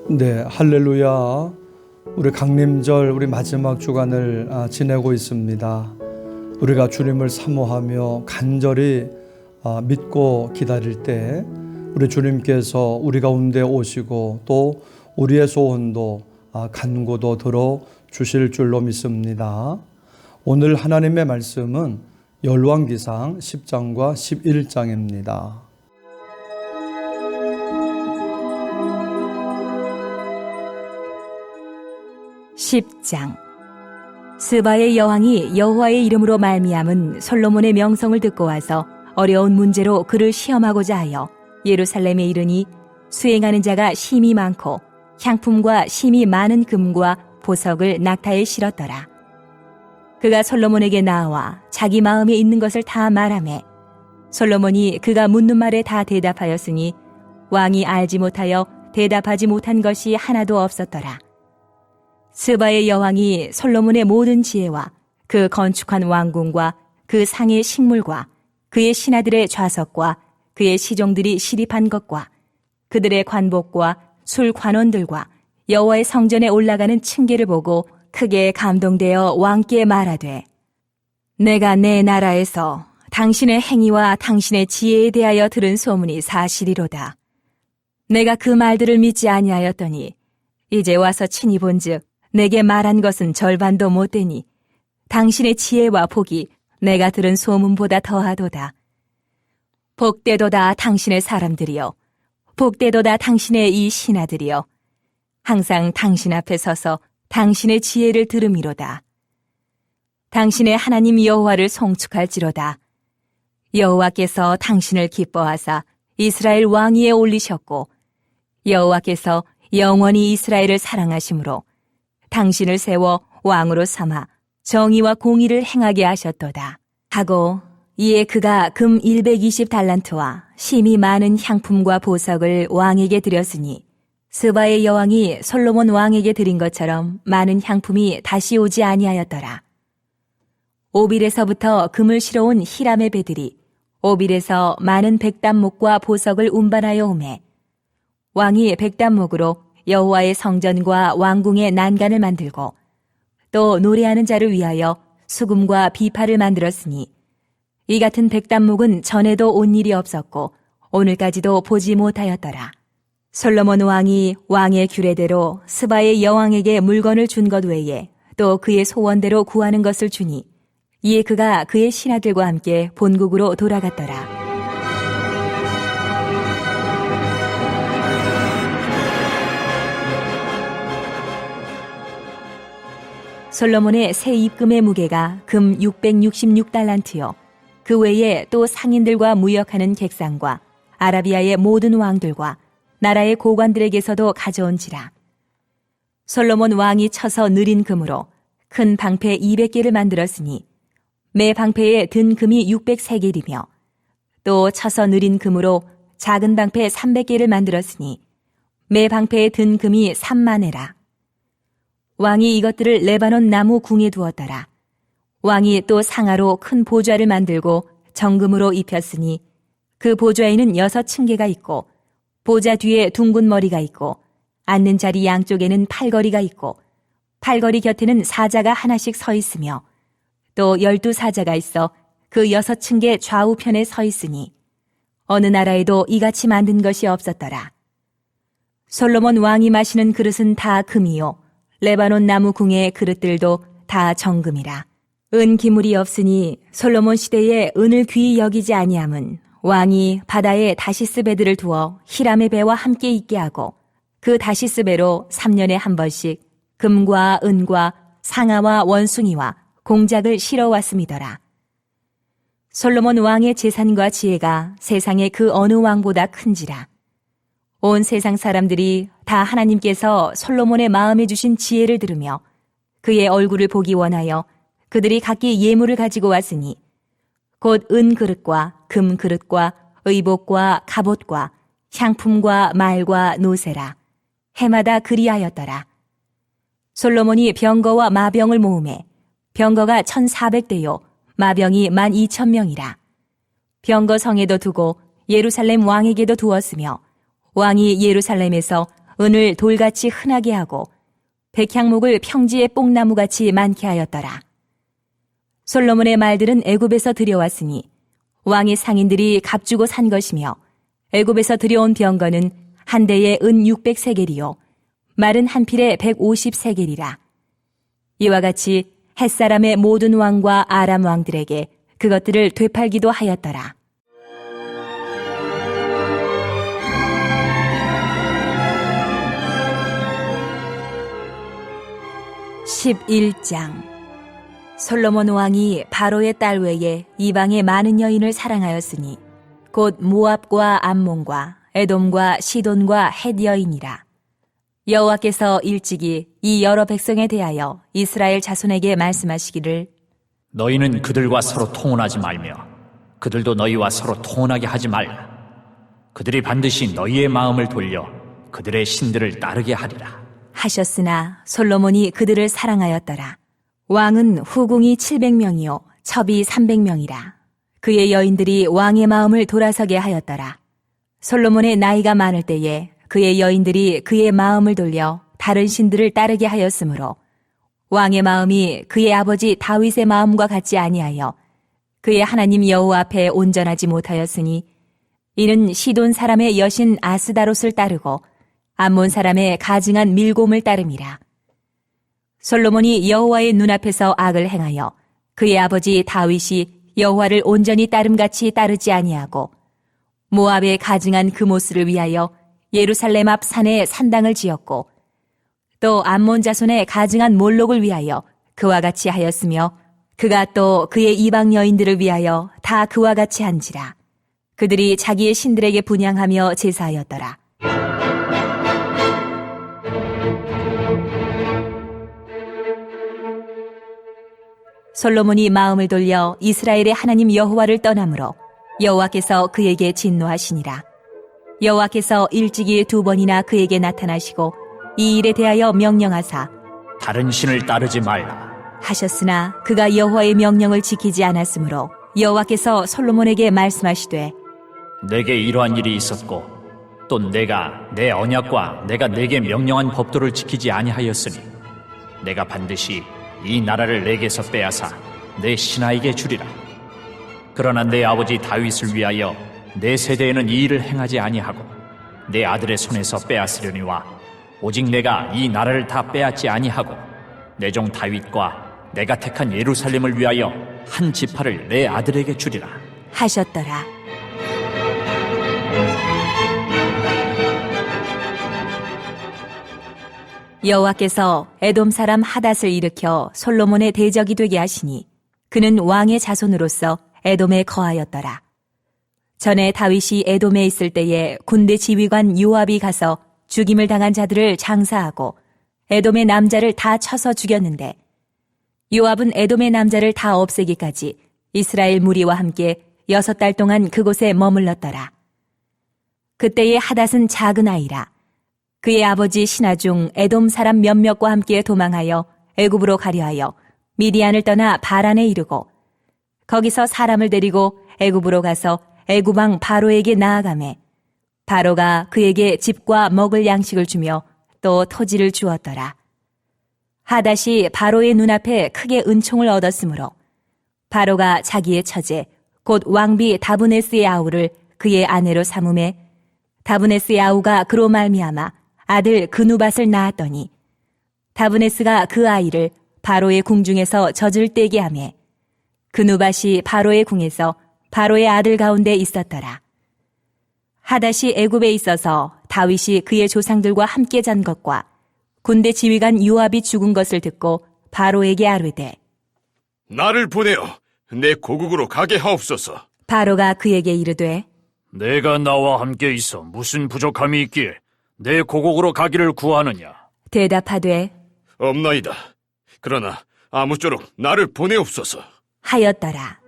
네, 할렐루야. 우리 강림절 우리 마지막 주간을 지내고 있습니다. 우리가 주님을 사모하며 간절히 믿고 기다릴 때 우리 주님께서 우리 가운데 오시고 또 우리의 소원도 간구도 들어 주실 줄로 믿습니다. 오늘 하나님의 말씀은 열왕기상 10장과 11장입니다. 10장. 스바의 여왕이 여호와의 이름으로 말미암은 솔로몬의 명성을 듣고 와서 어려운 문제로 그를 시험하고자 하여 예루살렘에 이르니 수행하는 자가 심히 많고 향품과 심히 많은 금과 보석을 낙타에 실었더라. 그가 솔로몬에게 나와 자기 마음에 있는 것을 다 말하매 솔로몬이 그가 묻는 말에 다 대답하였으니 왕이 알지 못하여 대답하지 못한 것이 하나도 없었더라. 스바의 여왕이 솔로몬의 모든 지혜와 그 건축한 왕궁과 그 상의 식물과 그의 신하들의 좌석과 그의 시종들이 시립한 것과 그들의 관복과 술 관원들과 여호와의 성전에 올라가는 층계를 보고 크게 감동되어 왕께 말하되, 내가 내 나라에서 당신의 행위와 당신의 지혜에 대하여 들은 소문이 사실이로다. 내가 그 말들을 믿지 아니하였더니 이제 와서 친히 본즉 내게 말한 것은 절반도 못되니 당신의 지혜와 복이 내가 들은 소문보다 더하도다. 복되도다 당신의 사람들이여, 복되도다 당신의 이 신하들이여, 항상 당신 앞에 서서 당신의 지혜를 들음이로다. 당신의 하나님 여호와를 송축할지로다. 여호와께서 당신을 기뻐하사 이스라엘 왕위에 올리셨고 여호와께서 영원히 이스라엘을 사랑하심으로 당신을 세워 왕으로 삼아 정의와 공의를 행하게 하셨도다. 하고 이에 그가 금 120달란트와 심히 많은 향품과 보석을 왕에게 드렸으니 스바의 여왕이 솔로몬 왕에게 드린 것처럼 많은 향품이 다시 오지 아니하였더라. 오빌에서부터 금을 실어온 히람의 배들이 오빌에서 많은 백단목과 보석을 운반하여 오매 왕이 백단목으로 여호와의 성전과 왕궁의 난간을 만들고 또 노래하는 자를 위하여 수금과 비파를 만들었으니 이 같은 백단목은 전에도 온 일이 없었고 오늘까지도 보지 못하였더라. 솔로몬 왕이 왕의 규례대로 스바의 여왕에게 물건을 준 것 외에 또 그의 소원대로 구하는 것을 주니 이에 그가 그의 신하들과 함께 본국으로 돌아갔더라. 솔로몬의 새 입금의 무게가 금 666달란트요. 그 외에 또 상인들과 무역하는 객상과 아라비아의 모든 왕들과 나라의 고관들에게서도 가져온지라. 솔로몬 왕이 쳐서 느린 금으로 큰 방패 200개를 만들었으니 매 방패에 든 금이 600세겔이며 또 쳐서 느린 금으로 작은 방패 300개를 만들었으니 매 방패에 든 금이 3만회라. 왕이 이것들을 레바논 나무 궁에 두었더라. 왕이 또 상아로 큰 보좌를 만들고 정금으로 입혔으니 그 보좌에는 6층계가 있고 보좌 뒤에 둥근 머리가 있고 앉는 자리 양쪽에는 팔걸이가 있고 팔걸이 곁에는 사자가 하나씩 서 있으며 또 12사자가 있어 그 6층계 좌우편에 서 있으니 어느 나라에도 이같이 만든 것이 없었더라. 솔로몬 왕이 마시는 그릇은 다 금이요 레바논 나무 궁의 그릇들도 다 정금이라. 은 기물이 없으니 솔로몬 시대에 은을 귀히 여기지 아니함은 왕이 바다에 다시스 배들을 두어 히람의 배와 함께 있게 하고 그 다시스 배로 3년에 한 번씩 금과 은과 상아와 원숭이와 공작을 실어왔음이더라. 솔로몬 왕의 재산과 지혜가 세상의 그 어느 왕보다 큰지라. 온 세상 사람들이 다 하나님께서 솔로몬의 마음에 주신 지혜를 들으며 그의 얼굴을 보기 원하여 그들이 각기 예물을 가지고 왔으니 곧 은 그릇과 금 그릇과 의복과 갑옷과 향품과 말과 노새라. 해마다 그리하였더라. 솔로몬이 병거와 마병을 모으매 병거가 1,400대요 마병이 12,000명이라. 병거 성에도 두고 예루살렘 왕에게도 두었으며 왕이 예루살렘에서 은을 돌같이 흔하게 하고 백향목을 평지의 뽕나무같이 많게 하였더라. 솔로몬의 말들은 애굽에서 들여왔으니 왕의 상인들이 값주고 산 것이며 애굽에서 들여온 병거는 한 대에 은 600세겔이요 말은 한 필에 150세겔이라. 이와 같이 햇사람의 모든 왕과 아람 왕들에게 그것들을 되팔기도 하였더라. 11장. 솔로몬 왕이 바로의 딸 외에 이방의 많은 여인을 사랑하였으니 곧 모압과 암몬과 에돔과 시돈과 헷 여인이라. 여호와께서 일찍이 이 여러 백성에 대하여 이스라엘 자손에게 말씀하시기를 너희는 그들과 서로 통혼하지 말며 그들도 너희와 서로 통혼하게 하지 말라. 그들이 반드시 너희의 마음을 돌려 그들의 신들을 따르게 하리라. 하셨으나 솔로몬이 그들을 사랑하였더라. 왕은 후궁이 700명이요 첩이 300명이라. 그의 여인들이 왕의 마음을 돌아서게 하였더라. 솔로몬의 나이가 많을 때에 그의 여인들이 그의 마음을 돌려 다른 신들을 따르게 하였으므로 왕의 마음이 그의 아버지 다윗의 마음과 같지 아니하여 그의 하나님 여호와 앞에 온전하지 못하였으니 이는 시돈 사람의 여신 아스다롯을 따르고 암몬 사람의 가증한 밀곰을 따름이라. 솔로몬이 여호와의 눈앞에서 악을 행하여 그의 아버지 다윗이 여호와를 온전히 따름같이 따르지 아니하고 모압의 가증한 그모스를 위하여 예루살렘 앞 산에 산당을 지었고 또 암몬 자손의 가증한 몰록을 위하여 그와 같이 하였으며 그가 또 그의 이방 여인들을 위하여 다 그와 같이 한지라. 그들이 자기의 신들에게 분향하며 제사하였더라. 솔로몬이 마음을 돌려 이스라엘의 하나님 여호와를 떠나므로 여호와께서 그에게 진노하시니라. 여호와께서 일찍이 2번이나 그에게 나타나시고 이 일에 대하여 명령하사 다른 신을 따르지 말라. 하셨으나 그가 여호와의 명령을 지키지 않았으므로 여호와께서 솔로몬에게 말씀하시되 내게 이러한 일이 있었고 또 내가 내 언약과 내가 내게 명령한 법도를 지키지 아니하였으니 내가 반드시 이 나라를 내게서 빼앗아 내 신하에게 주리라. 그러나 내 아버지 다윗을 위하여 내 세대에는 이 일을 행하지 아니하고 내 아들의 손에서 빼앗으려니와 오직 내가 이 나라를 다 빼앗지 아니하고 내 종 다윗과 내가 택한 예루살렘을 위하여 한 지파를 내 아들에게 주리라. 하셨더라. 여호와께서 에돔 사람 하닷을 일으켜 솔로몬의 대적이 되게 하시니 그는 왕의 자손으로서 에돔에 거하였더라. 전에 다윗이 에돔에 있을 때에 군대 지휘관 요압이 가서 죽임을 당한 자들을 장사하고 에돔의 남자를 다 쳐서 죽였는데 요압은 에돔의 남자를 다 없애기까지 이스라엘 무리와 함께 6달 동안 그곳에 머물렀더라. 그때의 하닷은 작은 아이라 그의 아버지 신하 중 에돔 사람 몇몇과 함께 도망하여 애굽으로 가려 하여 미디안을 떠나 바란에 이르고 거기서 사람을 데리고 애굽으로 가서 애굽 왕 바로에게 나아가매 바로가 그에게 집과 먹을 양식을 주며 또 토지를 주었더라. 하닷이 바로의 눈앞에 크게 은총을 얻었으므로 바로가 자기의 처제 곧 왕비 다브네스의 아우를 그의 아내로 삼음에 다브네스의 아우가 그로 말미암아 아들 그누밧을 낳았더니 다브네스가 그 아이를 바로의 궁중에서 젖을 떼게 하매 그누밧이 바로의 궁에서 바로의 아들 가운데 있었더라. 하닷이 애굽에 있어서 다윗이 그의 조상들과 함께 잔 것과 군대 지휘관 요압이 죽은 것을 듣고 바로에게 아뢰되 나를 보내어 내 고국으로 가게 하옵소서. 바로가 그에게 이르되 내가 나와 함께 있어 무슨 부족함이 있기에 내 고국으로 가기를 구하느냐? 대답하되 없나이다. 그러나 아무쪼록 나를 보내옵소서. 하였더라.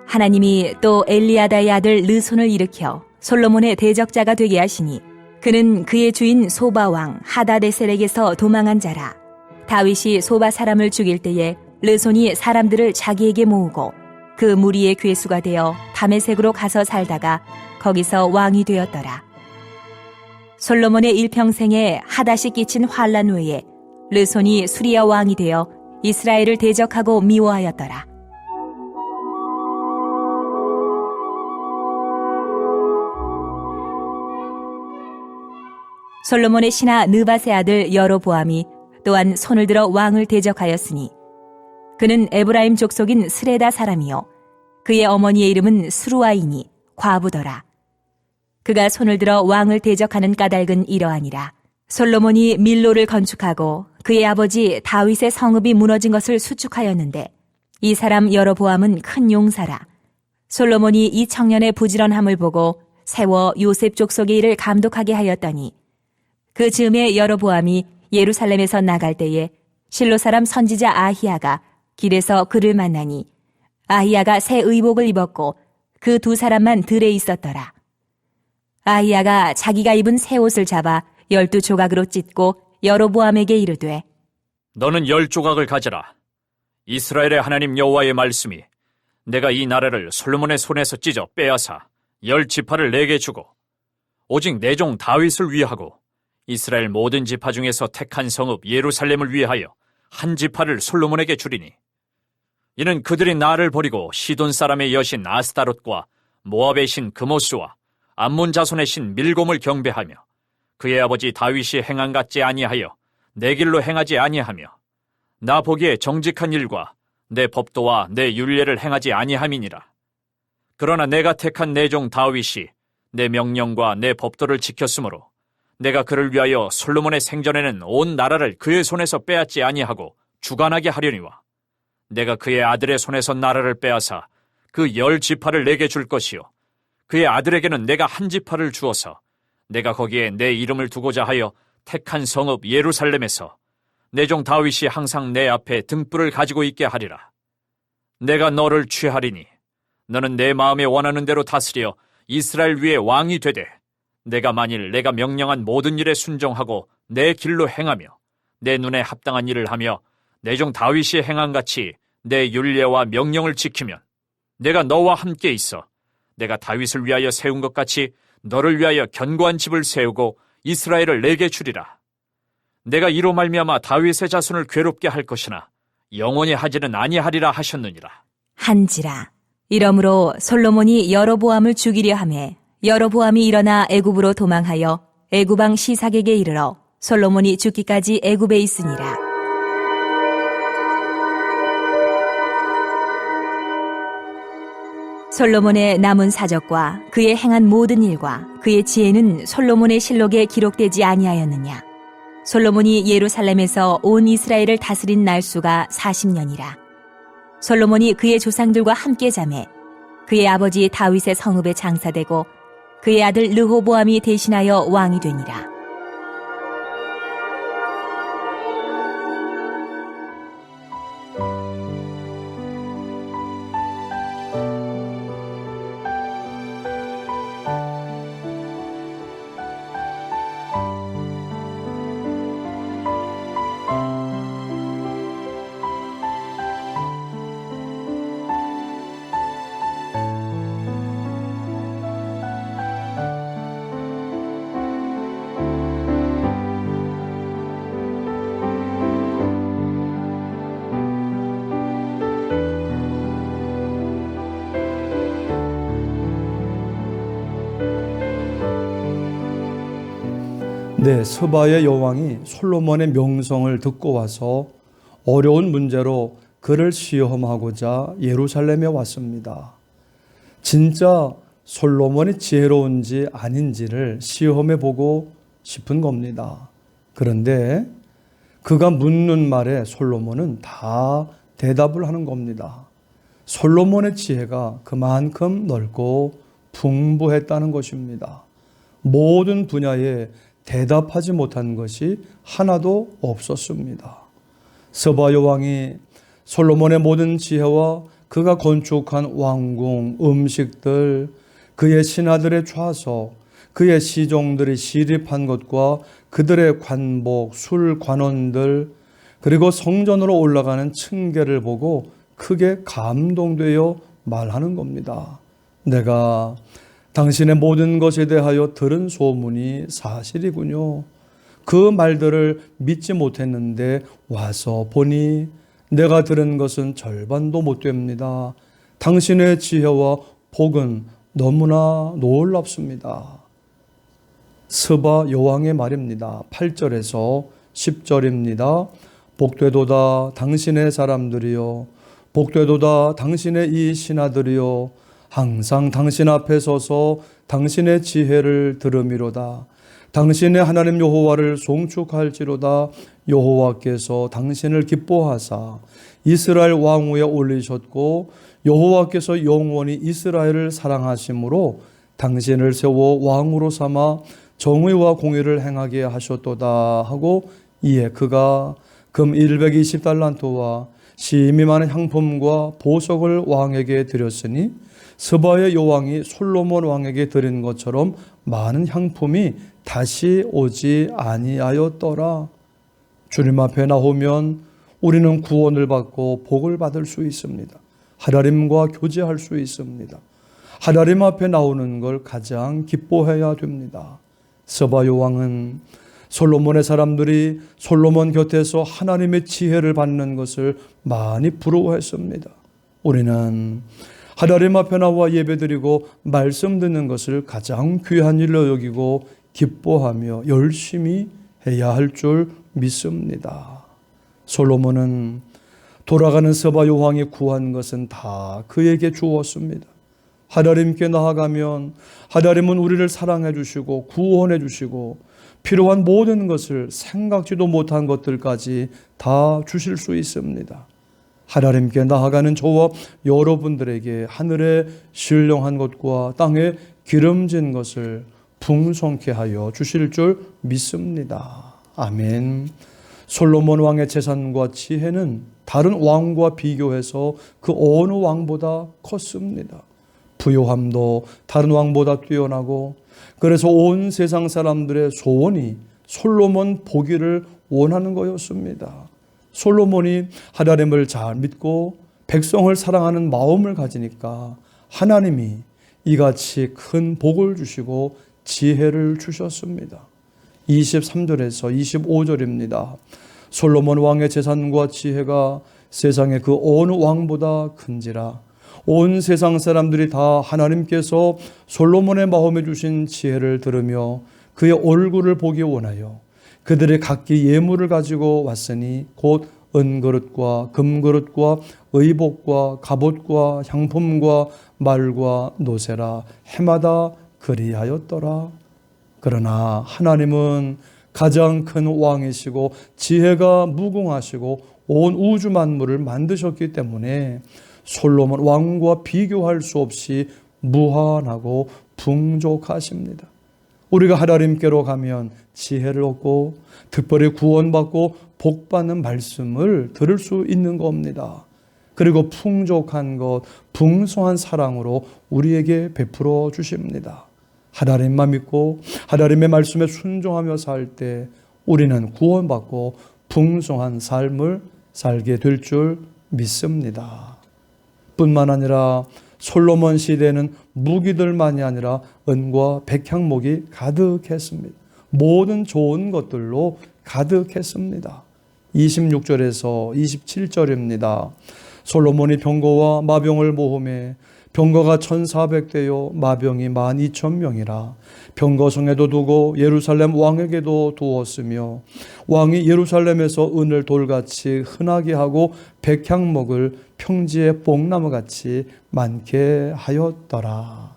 하나님이 또 엘리야다의 아들 르손을 일으켜 솔로몬의 대적자가 되게 하시니 그는 그의 주인 소바 왕 하다데셀에게서 도망한 자라. 다윗이 소바 사람을 죽일 때에 르손이 사람들을 자기에게 모으고 그 무리의 괴수가 되어 다메섹으로 가서 살다가 거기서 왕이 되었더라. 솔로몬의 일평생에 하닷이 끼친 환란 외에 르손이 수리아 왕이 되어 이스라엘을 대적하고 미워하였더라. 솔로몬의 신하 느밧의 아들 여로보암이 또한 손을 들어 왕을 대적하였으니 그는 에브라임 족속인 스레다 사람이요 그의 어머니의 이름은 스루아이니 과부더라. 그가 손을 들어 왕을 대적하는 까닭은 이러하니라. 솔로몬이 밀로를 건축하고 그의 아버지 다윗의 성읍이 무너진 것을 수축하였는데 이 사람 여로보암은 큰 용사라. 솔로몬이 이 청년의 부지런함을 보고 세워 요셉 족속의 일을 감독하게 하였더니 그 즈음에 여로보암이 예루살렘에서 나갈 때에 실로 사람 선지자 아히야가 길에서 그를 만나니 아히야가 새 의복을 입었고 그 두 사람만 들에 있었더라. 아히야가 자기가 입은 새 옷을 잡아 12조각으로 찢고 여로보암에게 이르되 너는 10조각을 가져라. 이스라엘의 하나님 여호와의 말씀이 내가 이 나라를 솔로몬의 손에서 찢어 빼앗아 10지파를 내게 주고 오직 내 종 다윗을 위하고 이스라엘 모든 지파 중에서 택한 성읍 예루살렘을 위하여 한 지파를 솔로몬에게 주리니 이는 그들이 나를 버리고 시돈 사람의 여신 아스타롯과 모압의 신 그모스와 암몬 자손의 신 밀곰을 경배하며 그의 아버지 다윗이 행한 같지 아니하여 내 길로 행하지 아니하며 나 보기에 정직한 일과 내 법도와 내 율례를 행하지 아니함이니라. 그러나 내가 택한 내 종 다윗이 내 명령과 내 법도를 지켰으므로 내가 그를 위하여 솔로몬의 생전에는 온 나라를 그의 손에서 빼앗지 아니하고 주관하게 하려니와 내가 그의 아들의 손에서 나라를 빼앗아 그 10지파를 내게 줄 것이요 그의 아들에게는 내가 한 지파를 주어서 내가 거기에 내 이름을 두고자 하여 택한 성읍 예루살렘에서 내 종 다윗이 항상 내 앞에 등불을 가지고 있게 하리라. 내가 너를 취하리니 너는 내 마음에 원하는 대로 다스려 이스라엘 위에 왕이 되되 내가 만일 내가 명령한 모든 일에 순종하고 내 길로 행하며 내 눈에 합당한 일을 하며 내 종 다윗이 행한 같이 내 율례와 명령을 지키면 내가 너와 함께 있어 내가 다윗을 위하여 세운 것 같이 너를 위하여 견고한 집을 세우고 이스라엘을 내게 주리라. 내가 이로 말미암아 다윗의 자손을 괴롭게 할 것이나 영원히 하지는 아니하리라 하셨느니라. 한지라. 이러므로 솔로몬이 여로보암을 죽이려 하매 여로보암이 일어나 애굽으로 도망하여 애굽 왕 시삭에게 이르러 솔로몬이 죽기까지 애굽에 있으니라. 솔로몬의 남은 사적과 그의 행한 모든 일과 그의 지혜는 솔로몬의 실록에 기록되지 아니하였느냐. 솔로몬이 예루살렘에서 온 이스라엘을 다스린 날수가 40년이라. 솔로몬이 그의 조상들과 함께 자매 그의 아버지 다윗의 성읍에 장사되고 그의 아들 르호보암이 대신하여 왕이 되니라. 네, 스바의 여왕이 솔로몬의 명성을 듣고 와서 어려운 문제로 그를 시험하고자 예루살렘에 왔습니다. 진짜 솔로몬이 지혜로운지 아닌지를 시험해 보고 싶은 겁니다. 그런데 그가 묻는 말에 솔로몬은 다 대답을 하는 겁니다. 솔로몬의 지혜가 그만큼 넓고 풍부했다는 것입니다. 모든 분야에 대답하지 못한 것이 하나도 없었습니다. 스바 여왕이 솔로몬의 모든 지혜와 그가 건축한 왕궁, 음식들, 그의 신하들의 좌석, 그의 시종들이 시립한 것과 그들의 관복, 술 관원들, 그리고 성전으로 올라가는 층계를 보고 크게 감동되어 말하는 겁니다. 내가 당신의 모든 것에 대하여 들은 소문이 사실이군요. 그 말들을 믿지 못했는데 와서 보니 내가 들은 것은 절반도 못 됩니다. 당신의 지혜와 복은 너무나 놀랍습니다. 스바 여왕의 말입니다. 8절에서 10절입니다. 복되도다 당신의 사람들이요, 복되도다 당신의 이 신하들이요, 항상 당신 앞에 서서 당신의 지혜를 들음이로다. 당신의 하나님 여호와를 송축할지로다. 여호와께서 당신을 기뻐하사 이스라엘 왕 위에 올리셨고 여호와께서 영원히 이스라엘을 사랑하심으로 당신을 세워 왕으로 삼아 정의와 공의를 행하게 하셨도다 하고, 이에 그가 금 120달란트와 심히 많은 향품과 보석을 왕에게 드렸으니 스바의 여왕이 솔로몬 왕에게 드린 것처럼 많은 향품이 다시 오지 아니하였더라. 주님 앞에 나오면 우리는 구원을 받고 복을 받을 수 있습니다. 하나님과 교제할 수 있습니다. 하나님 앞에 나오는 걸 가장 기뻐해야 됩니다. 스바 여왕은 솔로몬의 사람들이 솔로몬 곁에서 하나님의 지혜를 받는 것을 많이 부러워했습니다. 우리는 하나님 앞에 나와 예배드리고 말씀 듣는 것을 가장 귀한 일로 여기고 기뻐하며 열심히 해야 할 줄 믿습니다. 솔로몬은 돌아가는 스바 여왕이 구한 것은 다 그에게 주었습니다. 하나님께 나아가면 하나님은 우리를 사랑해 주시고 구원해 주시고 필요한 모든 것을 생각지도 못한 것들까지 다 주실 수 있습니다. 하나님께 나아가는 저와 여러분들에게 하늘에 신령한 것과 땅에 기름진 것을 풍성케 하여 주실 줄 믿습니다. 아멘. 솔로몬 왕의 재산과 지혜는 다른 왕과 비교해서 그 어느 왕보다 컸습니다. 부요함도 다른 왕보다 뛰어나고, 그래서 온 세상 사람들의 소원이 솔로몬 보기를 원하는 거였습니다. 솔로몬이 하나님을 잘 믿고 백성을 사랑하는 마음을 가지니까 하나님이 이같이 큰 복을 주시고 지혜를 주셨습니다. 23절에서 25절입니다. 솔로몬 왕의 재산과 지혜가 세상의 그 어느 왕보다 큰지라. 온 세상 사람들이 다 하나님께서 솔로몬의 마음에 주신 지혜를 들으며 그의 얼굴을 보기 원하여 그들이 각기 예물을 가지고 왔으니 곧 은그릇과 금그릇과 의복과 갑옷과 향품과 말과 노새라 해마다 그리하였더라. 그러나 하나님은 가장 큰 왕이시고 지혜가 무궁하시고 온 우주 만물을 만드셨기 때문에 솔로몬 왕과 비교할 수 없이 무한하고 풍족하십니다. 우리가 하나님께로 가면 지혜를 얻고 특별히 구원받고 복받는 말씀을 들을 수 있는 겁니다. 그리고 풍족한 것, 풍성한 사랑으로 우리에게 베풀어 주십니다. 하나님만 믿고 하나님의 말씀에 순종하며 살 때 우리는 구원받고 풍성한 삶을 살게 될 줄 믿습니다. 뿐만 아니라 솔로몬 시대에는 무기들만이 아니라 은과 백향목이 가득했습니다. 모든 좋은 것들로 가득했습니다. 26절에서 27절입니다. 솔로몬이 병거와 마병을 모험해 병거가 1,400대요 마병이 12,000명이라 병거성에도 두고 예루살렘 왕에게도 두었으며 왕이 예루살렘에서 은을 돌같이 흔하게 하고 백향목을 평지의 뽕나무같이 많게 하였더라.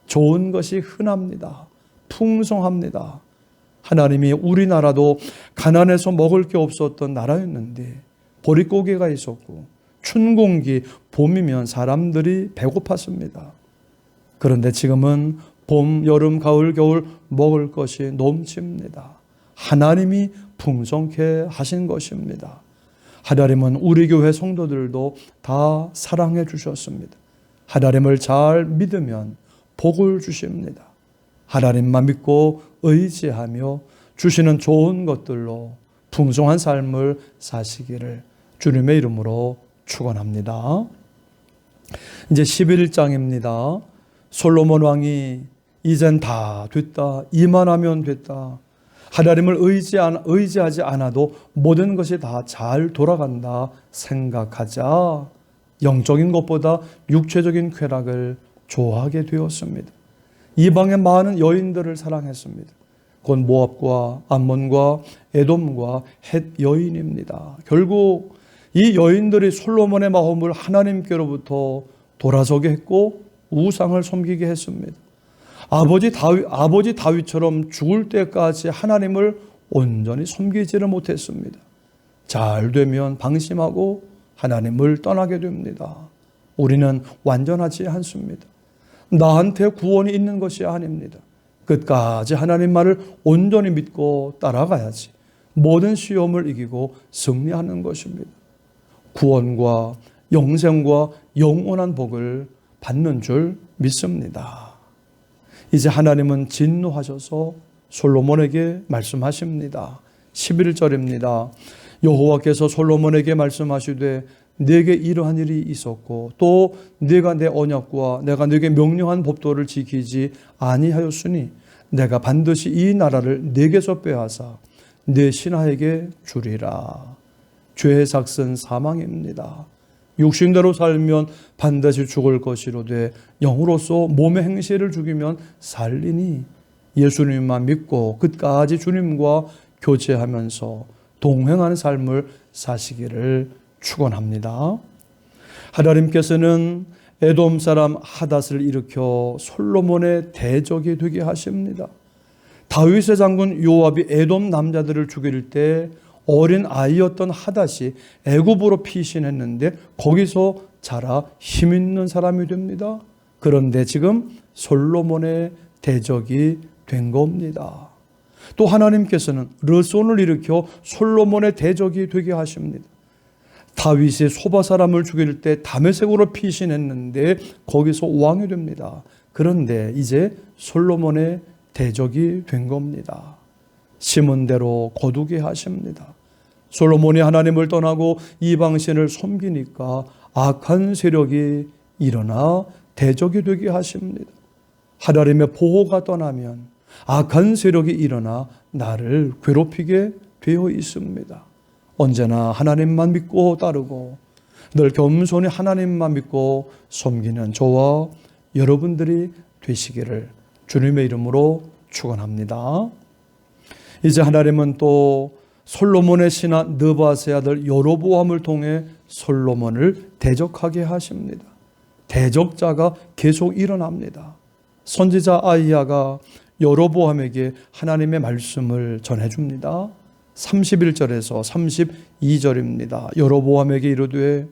좋은 것이 흔합니다. 풍성합니다. 하나님이 우리나라도 가난해서 먹을 게 없었던 나라였는데 보릿고개가 있었고 춘공기 봄이면 사람들이 배고팠습니다. 그런데 지금은 봄, 여름, 가을, 겨울 먹을 것이 넘칩니다. 하나님이 풍성케 하신 것입니다. 하나님은 우리 교회 성도들도 다 사랑해 주셨습니다. 하나님을 잘 믿으면 복을 주십니다. 하나님만 믿고 의지하며 주시는 좋은 것들로 풍성한 삶을 사시기를 주님의 이름으로 축원합니다. 이제 11장입니다. 솔로몬 왕이 이젠 다 됐다. 이만하면 됐다. 하나님을 의지하지 않아도 모든 것이 다 잘 돌아간다 생각하자 영적인 것보다 육체적인 쾌락을 좋아하게 되었습니다. 이방의 많은 여인들을 사랑했습니다. 곧 모압과 암몬과 에돔과 헷 여인입니다. 결국 이 여인들이 솔로몬의 마음을 하나님께로부터 돌아서게 했고 우상을 섬기게 했습니다. 아버지 다윗처럼 죽을 때까지 하나님을 온전히 섬기지를 못했습니다. 잘 되면 방심하고 하나님을 떠나게 됩니다. 우리는 완전하지 않습니다. 나한테 구원이 있는 것이 아닙니다. 끝까지 하나님 말을 온전히 믿고 따라가야지 모든 시험을 이기고 승리하는 것입니다. 구원과 영생과 영원한 복을 받는 줄 믿습니다. 이제 하나님은 진노하셔서 솔로몬에게 말씀하십니다. 11절입니다. 여호와께서 솔로몬에게 말씀하시되 네게 이러한 일이 있었고 또 네가 내 언약과 내가 네게 명령한 법도를 지키지 아니하였으니 내가 반드시 이 나라를 네게서 빼앗아 네 신하에게 주리라. 죄의 삭은 사망입니다. 육신대로 살면 반드시 죽을 것이로되 영으로서 몸의 행실을 죽이면 살리니 예수님만 믿고 끝까지 주님과 교제하면서 동행하는 삶을 사시기를 축원합니다. 하나님께서는 에돔 사람 하닷을 일으켜 솔로몬의 대적이 되게 하십니다. 다윗의 장군 요압이 에돔 남자들을 죽일 때 어린 아이였던 하닷이 애굽으로 피신했는데 거기서 자라 힘있는 사람이 됩니다. 그런데 지금 솔로몬의 대적이 된 겁니다. 또 하나님께서는 르손을 일으켜 솔로몬의 대적이 되게 하십니다. 다윗이 소바 사람을 죽일 때 다메섹으로 피신했는데 거기서 왕이 됩니다. 그런데 이제 솔로몬의 대적이 된 겁니다. 심은 대로 거두게 하십니다. 솔로몬이 하나님을 떠나고 이방신을 섬기니까 악한 세력이 일어나 대적이 되게 하십니다. 하나님의 보호가 떠나면 악한 세력이 일어나 나를 괴롭히게 되어 있습니다. 언제나 하나님만 믿고 따르고 늘 겸손히 하나님만 믿고 섬기는 저와 여러분들이 되시기를 주님의 이름으로 축원합니다. 이제 하나님은 또 솔로몬의 신하 느밧의 아들 여로보암을 통해 솔로몬을 대적하게 하십니다. 대적자가 계속 일어납니다. 선지자 아이야가 여로보암에게 하나님의 말씀을 전해줍니다. 31절에서 32절입니다. 여로보암에게 이르되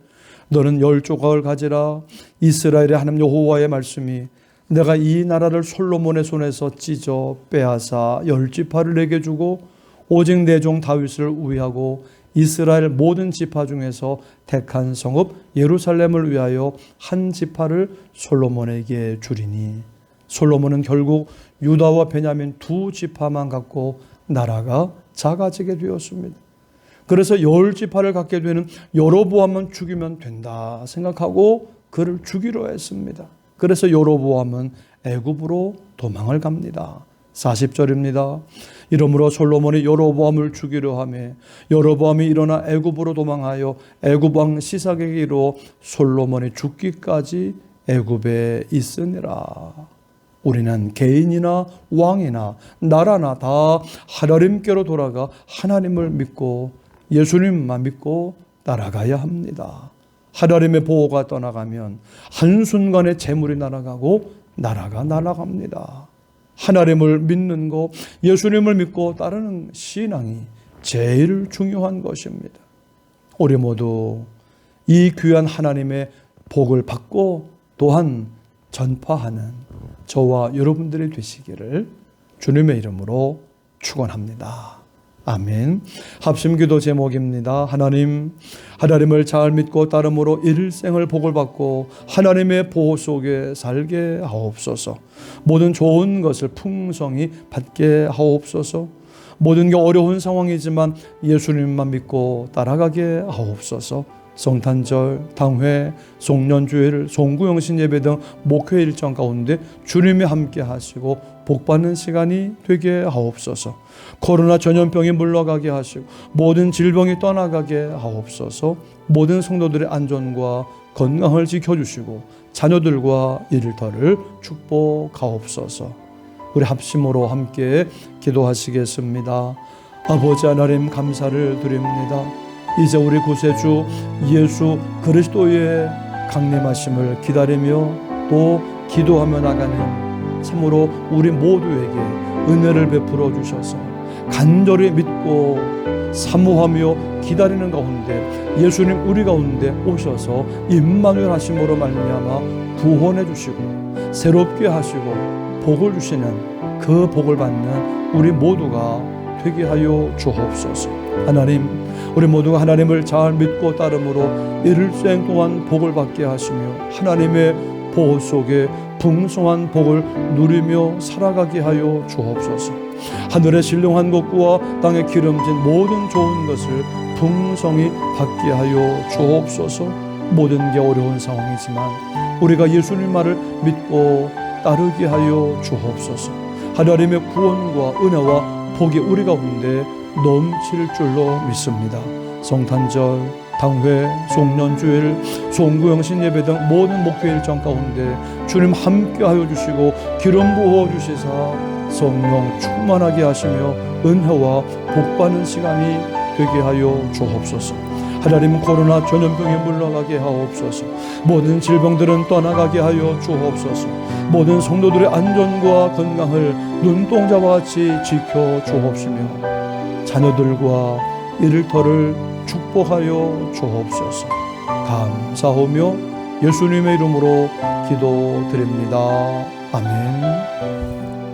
너는 10조각을 가지라. 이스라엘의 하나님 여호와의 말씀이 내가 이 나라를 솔로몬의 손에서 찢어 빼앗아 10지파를 내게 주고 오직 내 종 다윗을 위하고 이스라엘 모든 지파 중에서 택한 성읍 예루살렘을 위하여 한 지파를 솔로몬에게 주리니 솔로몬은 결국 유다와 베냐민 두 지파만 갖고 나라가 작아지게 되었습니다. 그래서 10지파를 갖게 되는 여로보암만 죽이면 된다 생각하고 그를 죽이려 했습니다. 그래서 여로보암은 애굽으로 도망을 갑니다. 40절입니다. 이러므로 솔로몬이 여로보암을 죽이려 하매 여로보암이 일어나 애굽으로 도망하여 애굽 왕 시삭에게 이르러 솔로몬이 죽기까지 애굽에 있으니라. 우리는 개인이나 왕이나 나라나 다 하나님께로 돌아가 하나님을 믿고 예수님만 믿고 따라가야 합니다. 하나님의 보호가 떠나가면 한순간에 재물이 날아가고 나라가 날아갑니다. 하나님을 믿는 것, 예수님을 믿고 따르는 신앙이 제일 중요한 것입니다. 우리 모두 이 귀한 하나님의 복을 받고 또한 전파하는 저와 여러분들이 되시기를 주님의 이름으로 축원합니다. 아멘. 합심기도 제목입니다. 하나님을 잘 믿고 따름으로 일생을 복을 받고 하나님의 보호 속에 살게 하옵소서. 모든 좋은 것을 풍성히 받게 하옵소서. 모든 게 어려운 상황이지만 예수님만 믿고 따라가게 하옵소서. 성탄절, 당회, 송년주일, 송구영신 예배 등 목회 일정 가운데 주님이 함께 하시고 복받는 시간이 되게 하옵소서. 코로나 전염병이 물러가게 하시고 모든 질병이 떠나가게 하옵소서. 모든 성도들의 안전과 건강을 지켜주시고 자녀들과 일터를 축복하옵소서. 우리 합심으로 함께 기도하시겠습니다. 아버지 하나님, 감사를 드립니다. 이제 우리 구세주 예수 그리스도의 강림하심을 기다리며 또 기도하며 나가는 참으로 우리 모두에게 은혜를 베풀어 주셔서 간절히 믿고 사모하며 기다리는 가운데 예수님 우리 가운데 오셔서 임마누엘 하심으로 말미암아 구원해 주시고 새롭게 하시고 복을 주시는 그 복을 받는 우리 모두가 되게 하여 주옵소서. 하나님, 우리 모두가 하나님을 잘 믿고 따름으로 일생 동안 복을 받게 하시며 하나님의 보호 속에 풍성한 복을 누리며 살아가게 하여 주옵소서. 하늘의 신령한 것과 땅에 기름진 모든 좋은 것을 풍성히 받게 하여 주옵소서. 모든 게 어려운 상황이지만 우리가 예수님 말을 믿고 따르게 하여 주옵소서. 하나님의 구원과 은혜와 복이 우리 가운데 넘칠 줄로 믿습니다. 성탄절, 당회, 송년주일, 송구영신 예배 등 모든 목회 일정 가운데 주님 함께하여 주시고 기름 부어 주시사 성령 충만하게 하시며 은혜와 복받는 시간이 되게 하여 주옵소서. 하나님, 코로나 전염병이 물러가게 하옵소서. 모든 질병들은 떠나가게 하여 주옵소서. 모든 성도들의 안전과 건강을 눈동자와 같이 지켜 주옵시며 자녀들과 일터를 축복하여 주옵소서. 감사하며 예수님의 이름으로 기도드립니다. 아멘.